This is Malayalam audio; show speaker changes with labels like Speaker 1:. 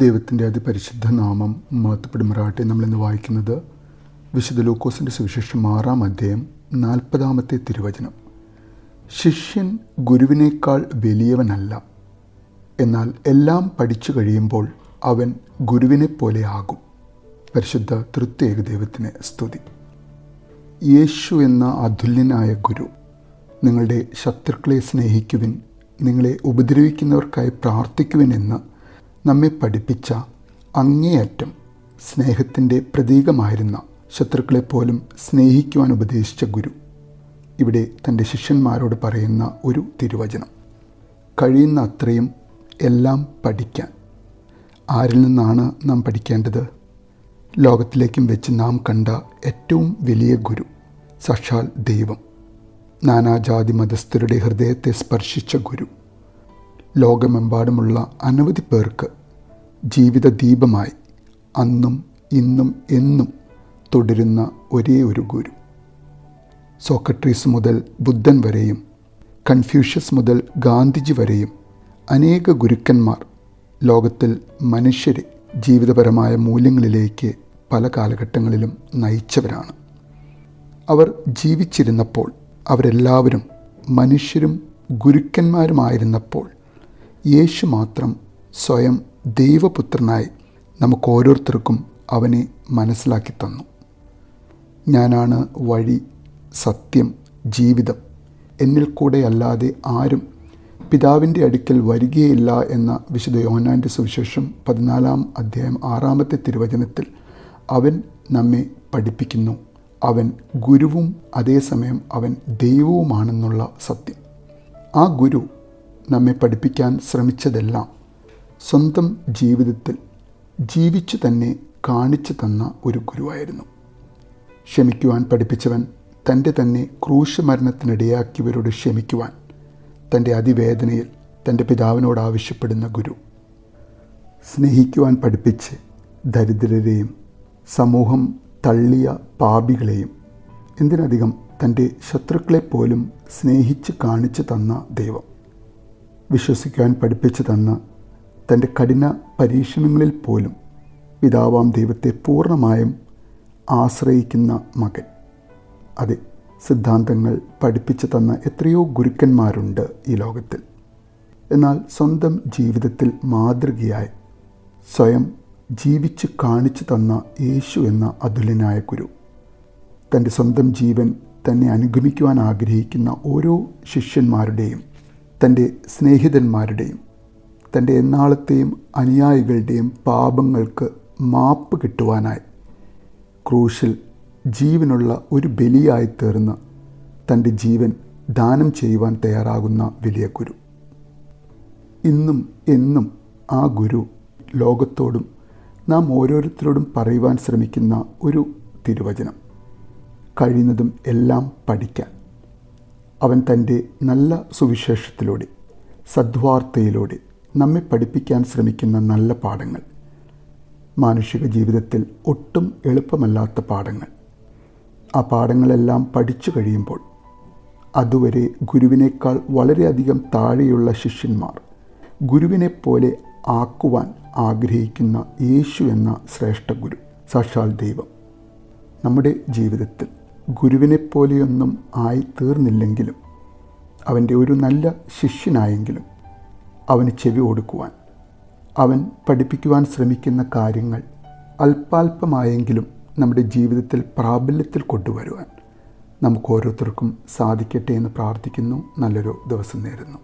Speaker 1: ദൈവത്തിൻ്റെ അതിപരിശുദ്ധ നാമം മഹത്വപ്പെടുമാറാകട്ടെ. നമ്മളിന്ന് വായിക്കുന്നത് വിശുദ്ധ ലൂക്കോസിൻ്റെ സുവിശേഷം 6-ാം അധ്യായം 40-ാമത്തെ തിരുവചനം. ശിഷ്യൻ ഗുരുവിനേക്കാൾ വലിയവനല്ല, എന്നാൽ എല്ലാം പഠിച്ചു കഴിയുമ്പോൾ അവൻ ഗുരുവിനെ പോലെ ആകും. പരിശുദ്ധ തൃത്യേക ദൈവത്തിന് സ്തുതി. യേശു എന്ന അതുല്യനായ ഗുരു, നിങ്ങളുടെ ശത്രുക്കളെ സ്നേഹിക്കുവിൻ, നിങ്ങളെ ഉപദ്രവിക്കുന്നവർക്കായി പ്രാർത്ഥിക്കുവിൻ എന്ന് നമ്മെ പഠിപ്പിച്ച അങ്ങേയറ്റം സ്നേഹത്തിൻ്റെ പ്രതീകമായിരുന്ന ശത്രുക്കളെപ്പോലും സ്നേഹിക്കുവാൻ ഉപദേശിച്ച ഗുരു ഇവിടെ തൻ്റെ ശിഷ്യന്മാരോട് പറയുന്ന ഒരു തിരുവചനം. കഴിയുന്ന അത്രയും എല്ലാം പഠിക്കാൻ. ആരിൽ നിന്നാണ് നാം പഠിക്കേണ്ടത്? ലോകത്തിലേക്കും വെച്ച് നാം കണ്ട ഏറ്റവും വലിയ ഗുരു, സാക്ഷാൽ ദൈവം, നാനാജാതി മതസ്ഥരുടെ ഹൃദയത്തെ സ്പർശിച്ച ഗുരു, ലോകമെമ്പാടുമുള്ള അനവധി പേർക്ക് ജീവിത ദീപമായി അന്നും ഇന്നും എന്നും തുടരുന്ന ഒരേ ഒരു ഗുരു. സോക്രട്ടീസ് മുതൽ ബുദ്ധൻ വരെയും കൺഫ്യൂഷ്യസ് മുതൽ ഗാന്ധിജി വരെയും അനേക ഗുരുക്കന്മാർ ലോകത്തിൽ മനുഷ്യരെ ജീവിതപരമായ മൂല്യങ്ങളിലേക്ക് പല കാലഘട്ടങ്ങളിലും നയിച്ചവരാണ്. അവർ ജീവിച്ചിരുന്നപ്പോൾ അവരെല്ലാവരും മനുഷ്യരും ഗുരുക്കന്മാരുമായിരുന്നപ്പോൾ യേശു മാത്രം സ്വയം ദൈവപുത്രനായി നമുക്ക് ഓരോരുത്തർക്കും അവനെ മനസ്സിലാക്കി തന്നു. ഞാനാണ് വഴി, സത്യം, ജീവിതം, എന്നിൽ കൂടെ അല്ലാതെ ആരും പിതാവിൻ്റെ അടുക്കൽ വരികയില്ല എന്ന വിശുദ്ധ യോഹന്നാൻ്റെ സുവിശേഷം 14-ാം അധ്യായം 6-ാമത്തെ തിരുവചനത്തിൽ അവൻ നമ്മെ പഠിപ്പിക്കുന്നു. അവൻ ഗുരുവും അതേസമയം അവൻ ദൈവവുമാണെന്നുള്ള സത്യം. ആ ഗുരു നമ്മെ പഠിപ്പിക്കാൻ ശ്രമിച്ചതെല്ലാം സ്വന്തം ജീവിതത്തിൽ ജീവിച്ചു തന്നെ കാണിച്ചു തന്ന ഒരു ഗുരുവായിരുന്നു. ക്ഷമിക്കുവാൻ പഠിപ്പിച്ചവൻ തൻ്റെ തന്നെ ക്രൂശ് മരണത്തിനിടയാക്കിയവരോട് ക്ഷമിക്കുവാൻ തൻ്റെ അതിവേദനയിൽ തൻ്റെ പിതാവിനോട് ആവശ്യപ്പെടുന്ന ഗുരു. സ്നേഹിക്കുവാൻ പഠിപ്പിച്ച് ദരിദ്രരെയും സമൂഹം തള്ളിയ പാപികളെയും, എന്തിനധികം തൻ്റെ ശത്രുക്കളെപ്പോലും സ്നേഹിച്ച് കാണിച്ചു തന്ന ദൈവം. വിശ്വസിക്കാൻ പഠിപ്പിച്ചു തന്ന തൻ്റെ കഠിന പരീക്ഷണങ്ങളിൽ പോലും പിതാവാം ദൈവത്തെ പൂർണ്ണമായും ആശ്രയിക്കുന്ന മകൻ. അതെ, സിദ്ധാന്തങ്ങൾ പഠിപ്പിച്ചു തന്ന എത്രയോ ഗുരുക്കന്മാരുണ്ട് ഈ ലോകത്തിൽ. എന്നാൽ സ്വന്തം ജീവിതത്തിൽ മാതൃകയായി സ്വയം ജീവിച്ച് കാണിച്ചു തന്ന യേശു എന്ന അതുല്യനായ ഗുരു തൻ്റെ സ്വന്തം ജീവൻ തന്നെ അനുഗമിക്കുവാൻ ആഗ്രഹിക്കുന്ന ഓരോ ശിഷ്യന്മാരുടെയും, തൻ്റെ സ്നേഹിതന്മാരുടെയും, തൻ്റെ എന്നാളത്തെയും അനുയായികളുടെയും പാപങ്ങൾക്ക് മാപ്പ് കിട്ടുവാനായി ക്രൂശിൽ ജീവനുള്ള ഒരു ബലിയായി തീർന്ന് തൻ്റെ ജീവൻ ദാനം ചെയ്യുവാൻ തയ്യാറാകുന്ന വലിയ ഗുരു. ഇന്നും എന്നും ആ ഗുരു ലോകത്തോടും നാം ഓരോരുത്തരോടും പറയുവാൻ ശ്രമിക്കുന്ന ഒരു തിരുവചനം. കഴിയുന്നതും എല്ലാം പഠിക്കാൻ. അവൻ തൻ്റെ നല്ല സുവിശേഷത്തിലൂടെ, സദ്വാർത്തയിലൂടെ നമ്മെ പഠിപ്പിക്കാൻ ശ്രമിക്കുന്ന നല്ല പാഠങ്ങൾ, മാനുഷിക ജീവിതത്തിൽ ഒട്ടും എളുപ്പമല്ലാത്ത പാഠങ്ങൾ. ആ പാഠങ്ങളെല്ലാം പഠിച്ചു കഴിയുമ്പോൾ അതുവരെ ഗുരുവിനേക്കാൾ വളരെയധികം താഴെയുള്ള ശിഷ്യന്മാർ ഗുരുവിനെപ്പോലെ ആക്കുവാൻ ആഗ്രഹിക്കുന്ന യേശു എന്ന ശ്രേഷ്ഠ ഗുരു, സാക്ഷാൽ ദൈവം, നമ്മുടെ ജീവിതത്തിൽ ഗുരുവിനെപ്പോലെയൊന്നും ആയി തീർന്നില്ലെങ്കിലും അവൻ്റെ ഒരു നല്ല ശിഷ്യനായെങ്കിലും അവന് ചെവി കൊടുക്കുവാൻ, അവൻ പഠിപ്പിക്കുവാൻ ശ്രമിക്കുന്ന കാര്യങ്ങൾ അല്പാൽപമായെങ്കിലും നമ്മുടെ ജീവിതത്തിൽ പ്രാബല്യത്തിൽ കൊണ്ടുവരുവാൻ നമുക്ക് ഓരോരുത്തർക്കും സാധിക്കട്ടെ എന്ന് പ്രാർത്ഥിക്കുന്നു. നല്ലൊരു ദിവസം നേരുന്നു.